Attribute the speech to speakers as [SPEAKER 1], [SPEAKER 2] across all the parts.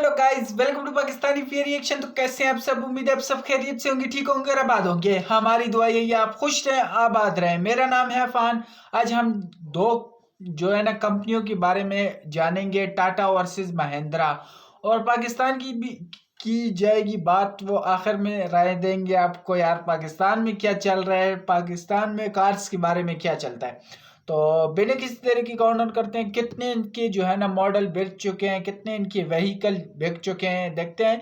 [SPEAKER 1] Hello guys, welcome to Pakistani fear reaction. तो कैसे हैं आप सब? उम्मीद है आप सब खैरियत से होंगे, ठीक होंगे और आबाद होंगे। हमारी दुआ यही है आप खुश रहें, आबाद रहें। मेरा नाम है अफान। आज हम दो जो है ना कंपनियों के बारे में जानेंगे, टाटा वर्सेस महिंद्रा। और पाकिस्तान की भी की जाएगी बात, वो आखिर में राय देंगे आपको यार पाकिस्तान में क्या चल रहा है, पाकिस्तान में कार्स के बारे में क्या चलता है। तो बिना किसी तरह की काउंट करते हैं कितने इनके जो है ना मॉडल बिक चुके हैं, कितने इनके व्हीकल बिक चुके हैं, देखते हैं।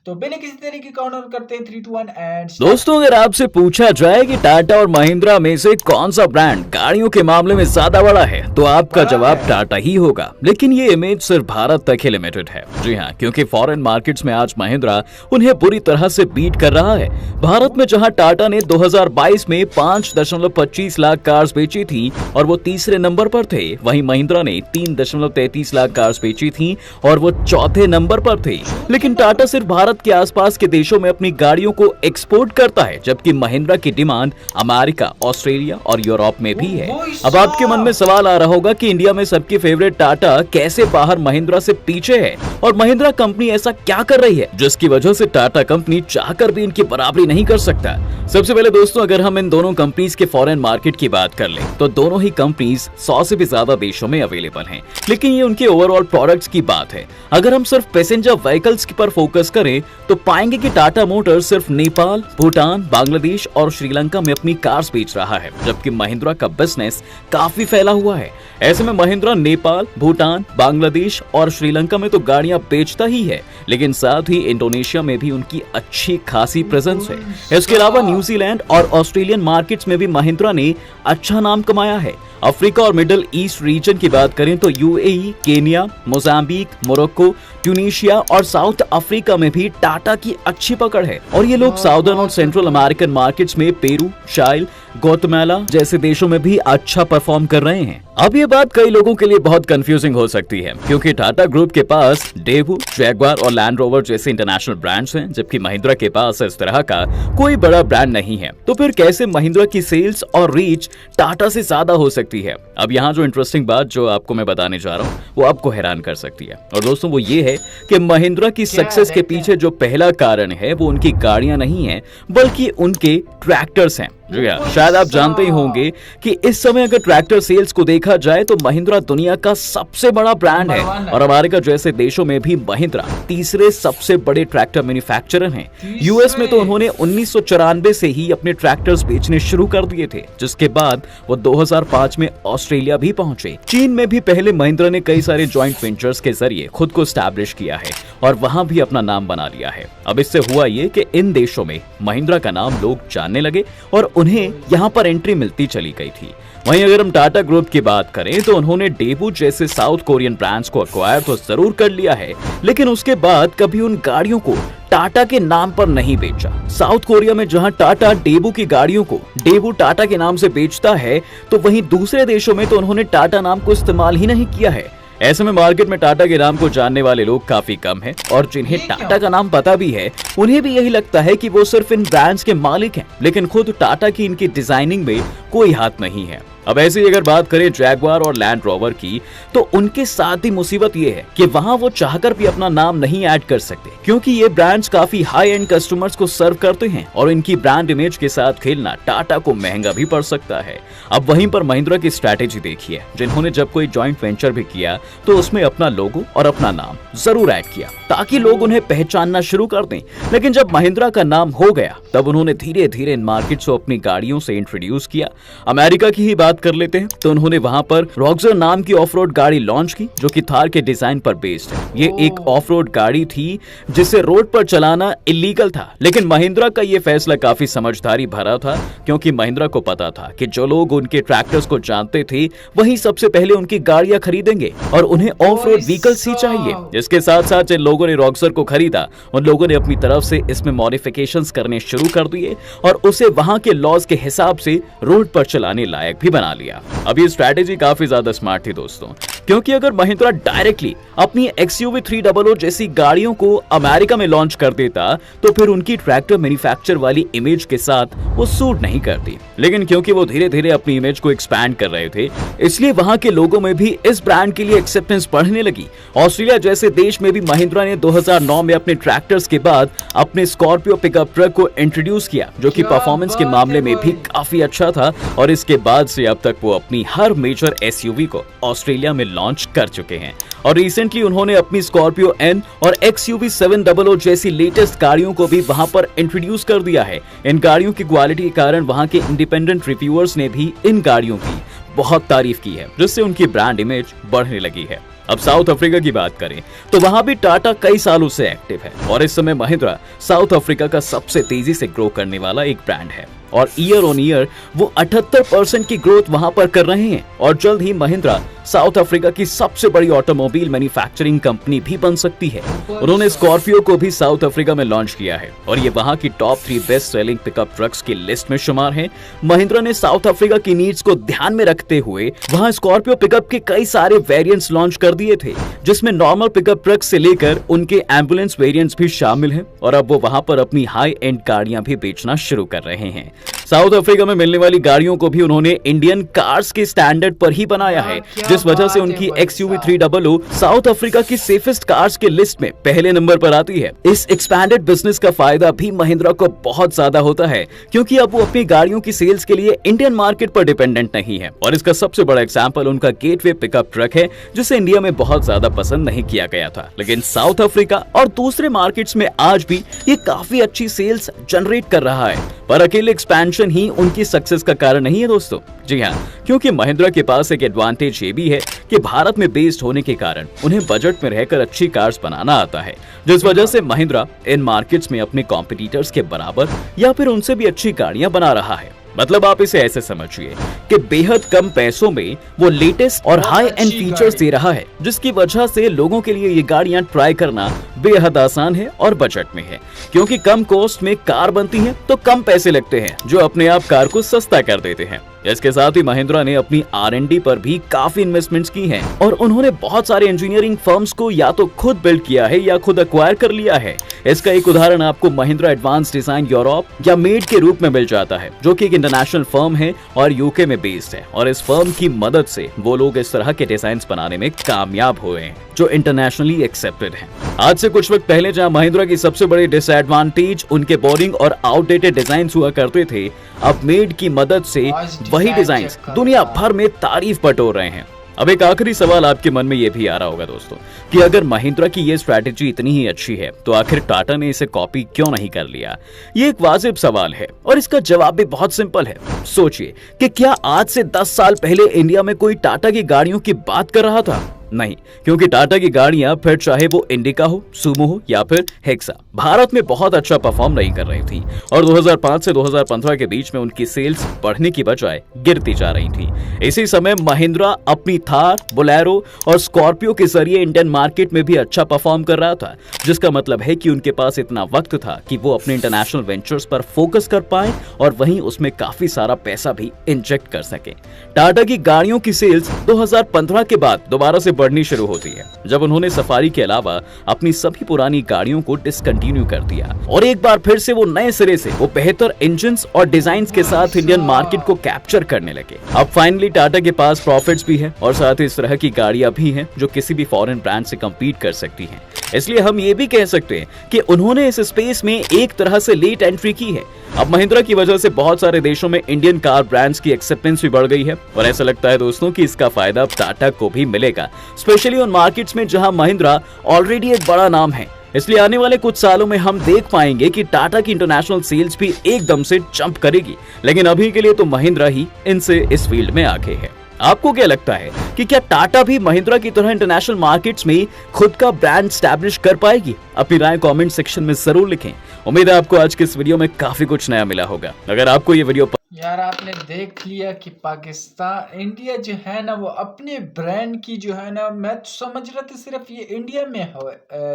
[SPEAKER 1] तो बिना किसी तरह की काउंट करते हैं 3 2 1 एंड
[SPEAKER 2] दोस्तों, अगर आपसे पूछा जाए कि टाटा और महिंद्रा में से कौन सा ब्रांड गाड़ियों के मामले में ज्यादा बड़ा है, तो आपका जवाब टाटा ही होगा। लेकिन ये इमेज सिर्फ भारत तक ही लिमिटेड है। जी हाँ, क्योंकि फॉरेन मार्केट्स में आज महिंद्रा उन्हें बुरी तरह से बीट कर रहा है। भारत में जहां टाटा ने 2022 में 5.25 लाख कार्स बेची थी और वो तीसरे नंबर पर थे, वहीं महिंद्रा ने 3.33 लाख कार्स बेची थी और वो चौथे नंबर पर थे। लेकिन टाटा सिर्फ भारत के आसपास के देशों में अपनी गाड़ियों को एक्सपोर्ट करता है, जबकि महिंद्रा की डिमांड अमेरिका, ऑस्ट्रेलिया और यूरोप में भी है। अब आपके मन में सवाल आ रहा होगा कि इंडिया में सबकी फेवरेट टाटा कैसे बाहर महिंद्रा से पीछे है और महिंद्रा कंपनी ऐसा क्या कर रही है जिसकी वजह से टाटा कंपनी चाहकर भी इनकी बराबरी नहीं कर सकता। सबसे पहले दोस्तों, अगर हम इन दोनों कंपनीज के फॉरेन मार्केट की बात कर लें तो दोनों ही कंपनीज 100 से भी ज्यादा देशों में अवेलेबल हैं। लेकिन ये उनके ओवरऑल प्रोडक्ट्स की बात है। अगर हम सिर्फ पैसेंजर व्हीकल्स पर फोकस करें तो पाएंगे कि टाटा मोटर्स सिर्फ नेपाल, भूटान, बांग्लादेश और श्रीलंका में अपनी कार्स बेच रहा है, जबकि महिंद्रा का बिजनेस काफी फैला हुआ है। ऐसे में महिंद्रा नेपाल, भूटान, बांग्लादेश और श्रीलंका में तो गाड़ियां बेचता ही है, लेकिन साथ ही इंडोनेशिया में भी उनकी अच्छी खासी प्रेजेंस है। इसके अलावा न्यूजीलैंड और ऑस्ट्रेलियन मार्केट्स में भी महिंद्रा ने अच्छा नाम कमाया है। अफ्रीका और मिडिल ईस्ट रीजन की बात करें तो UAE, Kenya, Mozambique, Morocco, Tunisia और साउथ अफ्रीका में भी टाटा की अच्छी पकड़ है। और ये लोग साउदर्न और सेंट्रल अमेरिकन मार्केट्स में पेरू, शाइल, ग्वाटेमाला जैसे देशों में भी अच्छा परफॉर्म कर रहे हैं। अब ये बात कई लोगों के लिए बहुत कंफ्यूजिंग हो सकती है, क्योंकि टाटा ग्रुप के पास डेवू, जैगवार और लैंड रोवर जैसे इंटरनेशनल ब्रांड्स हैं, जबकि महिंद्रा के पास इस तरह का कोई बड़ा ब्रांड नहीं है। तो फिर कैसे महिंद्रा की सेल्स और रीच टाटा से ज्यादा हो सकती है? अब यहाँ जो इंटरेस्टिंग बात जो आपको मैं बताने जा रहा हूँ वो आपको हैरान कर सकती है। और दोस्तों, वो ये है कि महिंद्रा की सक्सेस के पीछे जो पहला कारण है वो उनकी गाड़ियां नहीं है, बल्कि उनके ट्रैक्टर्स हैं। जी हाँ, शायद आप जानते ही होंगे कि इस समय अगर ट्रैक्टर सेल्स को देखा जाए तो महिंद्रा दुनिया का सबसे बड़ा ब्रांड है और अमेरिका जैसे देशों में भी महिंद्रा तीसरे सबसे बड़े ट्रैक्टर मैन्युफैक्चरर हैं। यूएस में तो उन्होंने 1994 से ही अपने ट्रैक्टर्स बेचने शुरू कर दिए थे, जिसके बाद वो 2005 में ऑस्ट्रेलिया भी पहुंचे। चीन में भी पहले महिंद्रा ने कई सारे जॉइंट वेंचर्स के जरिए खुद को स्टैब्लिश किया है और वहां भी अपना नाम बना लिया है। अब इससे हुआ ये कि इन देशों में महिंद्रा का नाम लोग जानने लगे और उन्हें यहाँ पर एंट्री मिलती चली गई थी। वहीं अगर हम टाटा ग्रुप की बात करें तो उन्होंने डेवू जैसे साउथ कोरियन ब्रांड्स को अक्वायर तो जरूर कर लिया है, लेकिन उसके बाद कभी उन गाड़ियों को टाटा के नाम पर नहीं बेचा। साउथ कोरिया में जहां टाटा डेवू की गाड़ियों को डेवू टाटा के नाम से बेचता है, तो वहीं दूसरे देशों में तो उन्होंने टाटा नाम को इस्तेमाल ही नहीं किया है। ऐसे में मार्केट में टाटा के नाम को जानने वाले लोग काफी कम हैं और जिन्हें टाटा का नाम पता भी है उन्हें भी यही लगता है कि वो सिर्फ इन ब्रांड्स के मालिक हैं, लेकिन खुद टाटा की इनकी डिजाइनिंग में कोई हाथ नहीं है। अब ऐसे ही अगर बात करें जैगवार और लैंड रोवर की, तो उनके साथ ही मुसीबत ये है कि वहां वो चाहकर भी अपना नाम नहीं ऐड कर सकते, क्योंकि ये ब्रांड्स काफी हाई एंड कस्टमर्स को सर्व करते हैं और इनकी ब्रांड इमेज के साथ खेलना टाटा को महंगा भी पड़ सकता है। अब वहीं पर महिंद्रा की स्ट्रैटेजी देखिए, जिन्होंने जब कोई जॉइंट वेंचर भी किया तो उसमें अपना लोगो और अपना नाम जरूर ऐड किया ताकि लोग उन्हें पहचानना शुरू कर दें। लेकिन जब महिंद्रा का नाम हो गया तब उन्होंने धीरे धीरे इन मार्केट्स को अपनी गाड़ियों से इंट्रोड्यूस किया। अमेरिका की ही बात कर लेते हैं तो उन्होंने वहां पर रॉक्सर नाम की ऑफ रोड गाड़ी लॉन्च की, जो कि थार के डिजाइन पर बेस्ड है। ये एक ऑफ रोड गाड़ी थी जिसे रोड पर चलाना इलीगल था, लेकिन महिंद्रा का ये फैसला काफी समझदारी भरा था, क्योंकि महिंद्रा को पता था कि जो लोग उनके ट्रैक्टर्स को जानते थे वही सबसे पहले उनकी गाड़ियां खरीदेंगे और उन्हें ऑफ रोड व्हीकल्स ही चाहिए। इसके साथ साथ जिन लोगों ने रॉक्सर को खरीदा उन लोगों ने अपनी तरफ से इसमें मॉडिफिकेशंस करने शुरू कर दिए और उसे वहां के लॉज के हिसाब से रोड पर चलाने लायक भी बना लिया। अब ये स्ट्रैटेजी काफी ज्यादा स्मार्ट थी दोस्तों, क्योंकि अगर महिंद्रा डायरेक्टली अपनी XUV 300 जैसी गाड़ियों को अमेरिका में लॉन्च कर देता तो फिर उनकी ट्रैक्टर मैन्युफैक्चर वाली इमेज के साथ वो सूट नहीं करती। लेकिन क्योंकि वो धीरे धीरे अपनी इमेज को एक्सपैंड कर रहे थे, इसलिए वहां के लोगों में भी इस ब्रांड के लिए एक्सेप्टेंस बढ़ने लगी। ऑस्ट्रेलिया जैसे देश में भी महिंद्रा ने 2009 में अपने ट्रैक्टर्स के बाद अपने स्कॉर्पियो पिकअप ट्रक को इंट्रोड्यूस किया, जो कि परफॉर्मेंस के मामले में भी काफी अच्छा था। और इसके बाद से अब तक वो अपनी हर मेजर SUV को ऑस्ट्रेलिया में लॉन्च कर चुके हैं। और रिसेंटली उन्होंने अपनी स्कॉर्पियो N और XUV 700 जैसी लेटेस्ट गाड़ियों को भी वहां पर इंट्रोड्यूस कर दिया है। इन गाड़ियों की क्वालिटी के कारण वहां के इंडिपेंडेंट रिव्यूअर्स ने भी इन गाड़ियों की बहुत तारीफ की है, जिससे उनकी ब्रांड इमेज बढ़ने लगी है। अब साउथ अफ्रीका की बात करें तो वहां भी टाटा कई सालों से एक्टिव है और इस समय महिंद्रा साउथ अफ्रीका का सबसे तेजी से ग्रो करने वाला एक ब्रांड है और ईयर ऑन ईयर वो 78% की ग्रोथ वहां पर कर रहे हैं और जल्द ही महिंद्रा साउथ अफ्रीका की सबसे बड़ी ऑटोमोबाइल मैन्युफैक्चरिंग कंपनी भी बन सकती है। उन्होंने स्कॉर्पियो को भी साउथ अफ्रीका में लॉन्च किया है और ये वहां की top 3 best selling pickup trucks की लिस्ट में शुमार है। महिंद्रा ने साउथ अफ्रीका की नीड्स को ध्यान में रखते हुए वहां स्कॉर्पियो पिकअप के कई सारे वेरिएंट्स लॉन्च कर दिए थे, जिसमें नॉर्मल पिकअप ट्रक से लेकर उनके एम्बुलेंस वेरिएंट्स भी शामिल हैं और अब वो वहां पर अपनी हाई एंड गाड़ियां भी बेचना शुरू कर रहे हैं। साउथ अफ्रीका में मिलने वाली गाड़ियों को भी उन्होंने इंडियन कार्स के स्टैंडर्ड पर ही बनाया है, जिस वजह से उनकी XUV 300 साउथ अफ्रीका की सेफेस्ट कार्स के लिस्ट में पहले नंबर पर आती है। इस एक्सपैंडेड बिजनेस का फायदा भी महिंद्रा को बहुत ज्यादा होता है, क्योंकि अब वो अपनी गाड़ियों की सेल्स के लिए इंडियन मार्केट पर डिपेंडेंट नहीं है और इसका सबसे बड़ा एग्जाम्पल उनका गेटवे पिकअप ट्रक है, जिसे इंडिया में बहुत ज्यादा पसंद नहीं किया गया था, लेकिन साउथ अफ्रीका और दूसरे मार्केट्स में आज भी ये काफी अच्छी सेल्स जनरेट कर रहा है। पर अकेले एक्सपेंशन ही उनकी सक्सेस का कारण नहीं है दोस्तों। जी हाँ, क्योंकि महिंद्रा के पास एक एडवांटेज ये भी है कि भारत में बेस्ड होने के कारण उन्हें बजट में रहकर अच्छी कार्स बनाना आता है, जिस वजह से महिंद्रा इन मार्केट्स में अपने कॉम्पिटिटर्स के बराबर या फिर उनसे भी अच्छी गाड़ियां बना रहा है। मतलब आप इसे ऐसे समझिए कि बेहद कम पैसों में वो लेटेस्ट और हाई एंड फीचर्स दे रहा है, जिसकी वजह से लोगों के लिए ये गाड़ियां ट्राई करना बेहद आसान है और बजट में है, क्योंकि कम कॉस्ट में कार बनती है तो कम पैसे लगते हैं, जो अपने आप कार को सस्ता कर देते हैं। इसके साथ ही महिंद्रा ने अपनी R&D पर भी काफी इन्वेस्टमेंट्स की हैं और उन्होंने बहुत सारे इंजीनियरिंग फर्म्स को या तो खुद बिल्ड किया है या खुद एक्वायर कर लिया है। इसका एक उदाहरण आपको महिंद्रा एडवांस डिजाइन यूरोप या मेड के रूप में मिल जाता है, जो कि एक इंटरनेशनल फर्म है और यूके में बेस्ड है और इस फर्म की मदद से वो लोग इस तरह के डिजाइन बनाने में कामयाब हुए हैं जो इंटरनेशनली एक्सेप्टेड हैं। आज से कुछ वक्त पहले जहां महिंद्रा की सबसे बड़ी डिसएडवांटेज उनके बोरिंग और आउटडेटेड डिजाइन हुआ करते थे, अब मेड की मदद से वही डिजाइन दुनिया भर में तारीफ बटोर रहे हैं। अब एक आखिरी सवाल आपके मन में ये भी आ रहा होगा दोस्तों कि अगर महिंद्रा की ये स्ट्रैटेजी इतनी ही अच्छी है तो आखिर टाटा ने इसे कॉपी क्यों नहीं कर लिया। ये एक वाजिब सवाल है और इसका जवाब भी बहुत सिंपल है। सोचिए कि क्या आज से 10 साल पहले इंडिया में कोई टाटा की गाड़ियों की बात कर रहा था? नहीं, क्योंकि टाटा की गाड़ियां फिर चाहे वो इंडिका हो, सुमो हो या फिर हेक्सा, भारत में बहुत अच्छा परफॉर्म नहीं कर रही थी और 2005 से 2015 के बीच में उनकी सेल्स बढ़ने की बजाय गिरती जा रही थी। इसी समय महिंद्रा अपनी थार, बोलेरो और स्कॉर्पियो के जरिए इंडियन मार्केट में भी अच्छा परफॉर्म कर रहा था, जिसका मतलब है कि उनके पास इतना वक्त था कि वो अपने इंटरनेशनल वेंचर्स पर फोकस कर पाए और वहीं उसमें काफी सारा पैसा भी इंजेक्ट कर सके। टाटा की गाड़ियों की सेल्स 2015 के बाद दोबारा से बढ़नी शुरू होती है, जब उन्होंने सफारी के अलावा अपनी सभी पुरानी गाड़ियों को डिसकंटिन्यू कर दिया और एक बार फिर से वो नए सिरे से वो बेहतर इंजन्स और डिजाइन्स के साथ इंडियन मार्केट को कैप्चर करने लगे। अब फाइनली टाटा के पास प्रॉफिट्स भी है और साथ ही इस तरह की गाड़ियां भी हैं जो किसी भी फॉरेन ब्रांड से कम्पीट कर सकती हैं। इसलिए हम ये भी कह सकते हैं कि उन्होंने इस स्पेस में एक तरह से लेट एंट्री की है। अब महिंद्रा की वजह से बहुत सारे देशों में इंडियन कार ब्रांड्स की एक्सेप्टेंस भी बढ़ गई है और ऐसा लगता है दोस्तों कि इसका फायदा टाटा को भी मिलेगा, स्पेशली उन मार्केट्स में जहां महिंद्रा ऑलरेडी एक बड़ा नाम है। इसलिए आने वाले कुछ सालों में हम देख पाएंगे कि टाटा की इंटरनेशनल सेल्स भी एकदम से जंप करेगी, लेकिन अभी के लिए तो महिंद्रा ही इनसे इस फील्ड में आगे है। आपको क्या लगता है कि क्या टाटा भी महिंद्रा की तरह इंटरनेशनल मार्केट्स में खुद का ब्रांड स्टैब्लिश कर पाएगी? अपनी राय कमेंट सेक्शन में जरूर लिखें। उम्मीद है आपको आज के इस वीडियो में काफी कुछ नया मिला होगा। अगर आपको ये वीडियो
[SPEAKER 1] यार आपने देख लिया कि पाकिस्तान इंडिया जो है ना वो अपने ब्रांड की जो है ना, मैं तो समझ रहा था सिर्फ ये इंडिया में हो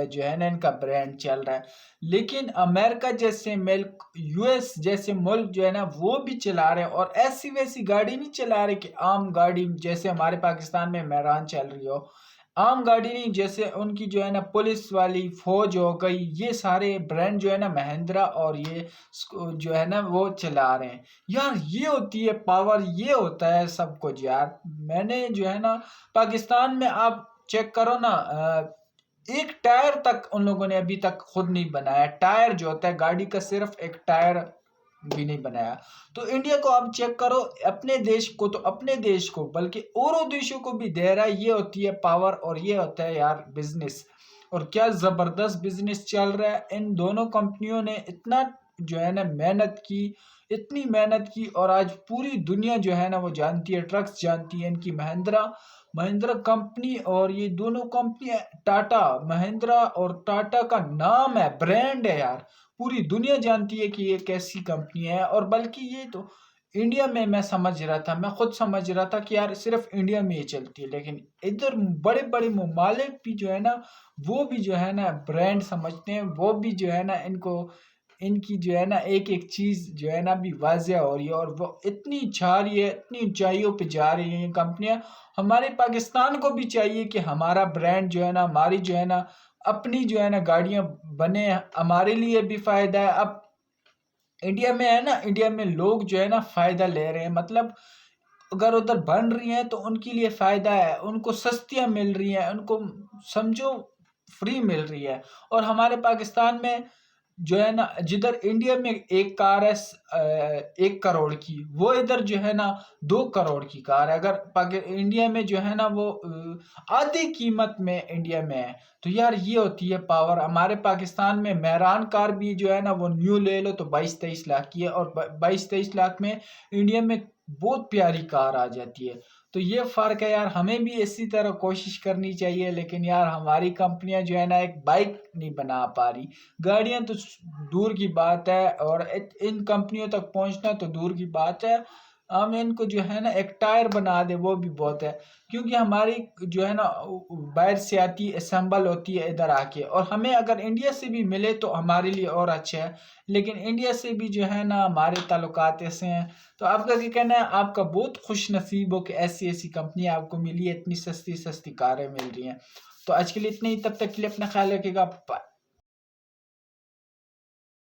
[SPEAKER 1] जो है ना इनका ब्रांड चल रहा है, लेकिन अमेरिका जैसे मुल्क, यूएस जैसे मुल्क जो है ना वो भी चला रहे हैं, और ऐसी वैसी गाड़ी नहीं चला रहे कि आम गाड़ी जैसे हमारे पाकिस्तान में मेहरान चल रही हो, आम गाड़ी नहीं, जैसे उनकी जो है ना पुलिस वाली फौज हो गई, ये सारे ब्रांड जो है ना महिंद्रा और ये जो है ना वो चला रहे हैं। यार ये होती है पावर, ये होता है सब कुछ यार। मैंने जो है ना पाकिस्तान में आप चेक करो ना, एक टायर तक उन लोगों ने अभी तक खुद नहीं बनाया। टायर जो होता है गाड़ी का, सिर्फ एक टायर भी नहीं बनाया। तो इंडिया को आप चेक करो, अपने देश को तो अपने देश को बल्कि औरों देशों को भी दे रहा है। ये होती है पावर और ये होता है यार बिजनेस। और क्या जबरदस्त बिजनेस चल रहा है। इन दोनों कंपनियों ने इतना जो है ना मेहनत की, इतनी मेहनत की, और आज पूरी दुनिया जो है ना वो जानती है, ट्रक्स जानती है इनकी, महिंद्रा महिंद्रा कंपनी। और ये दोनों कंपनी टाटा, महिंद्रा और टाटा का नाम है, ब्रांड है यार। पूरी दुनिया जानती है कि ये कैसी कंपनी है। और बल्कि ये तो इंडिया में, मैं समझ रहा था, मैं खुद समझ रहा था कि यार सिर्फ इंडिया में ये चलती है, लेकिन इधर बड़े बड़े ममालिक भी जो है ना वो भी जो है ना ब्रांड समझते हैं, वो भी जो है ना इनको, इनकी जो है ना एक एक चीज जो है ना भी वाजिया हो रही है, और वो इतनी छा रही है, इतनी ऊंचाइयों पे जा रही है ये कंपनियां। हमारे पाकिस्तान को भी चाहिए कि हमारा ब्रांड जो है ना, हमारी जो है ना अपनी जो है ना गाड़ियां बने, हमारे लिए भी फायदा है। अब इंडिया में है ना, इंडिया में लोग जो है ना फायदा ले रहे हैं, मतलब अगर उधर बन रही हैं तो उनके लिए फायदा है, उनको सस्तियां मिल रही हैं, उनको समझो फ्री मिल रही है। और हमारे पाकिस्तान में जो है ना, जिधर इंडिया में एक कार है 1 करोड़ की, वो इधर जो है ना 2 करोड़ की कार है। अगर इंडिया में जो है ना वो आधी कीमत में इंडिया में है। तो यार ये होती है पावर। हमारे पाकिस्तान में मेहरान कार भी जो है ना वो न्यू ले लो तो 22-23 लाख की है, और 22-23 लाख में इंडिया में बहुत प्यारी कार आ जाती है। तो ये फ़र्क है यार, हमें भी इसी तरह कोशिश करनी चाहिए। लेकिन यार हमारी कंपनियां जो है ना एक बाइक नहीं बना पा रही, गाड़ियां तो दूर की बात है, और इन कंपनियों तक पहुंचना तो दूर की बात है। हम इनको जो है ना एक टायर बना दे वो भी बहुत है, क्योंकि हमारी जो है ना बाहर से आती असेंबल होती है इधर आके, और हमें अगर इंडिया से भी मिले तो हमारे लिए और अच्छा है। लेकिन इंडिया से भी जो है ना हमारे ताल्लुकात ऐसे हैं। तो आपका क्या कहना है? आपका बहुत खुश नसीब हो कि ऐसी ऐसी कंपनी आपको मिली है, इतनी सस्ती सस्ती कारें मिल रही हैं। तो आज के लिए इतना ही, तब तक के लिए अपना ख्याल रखिएगा।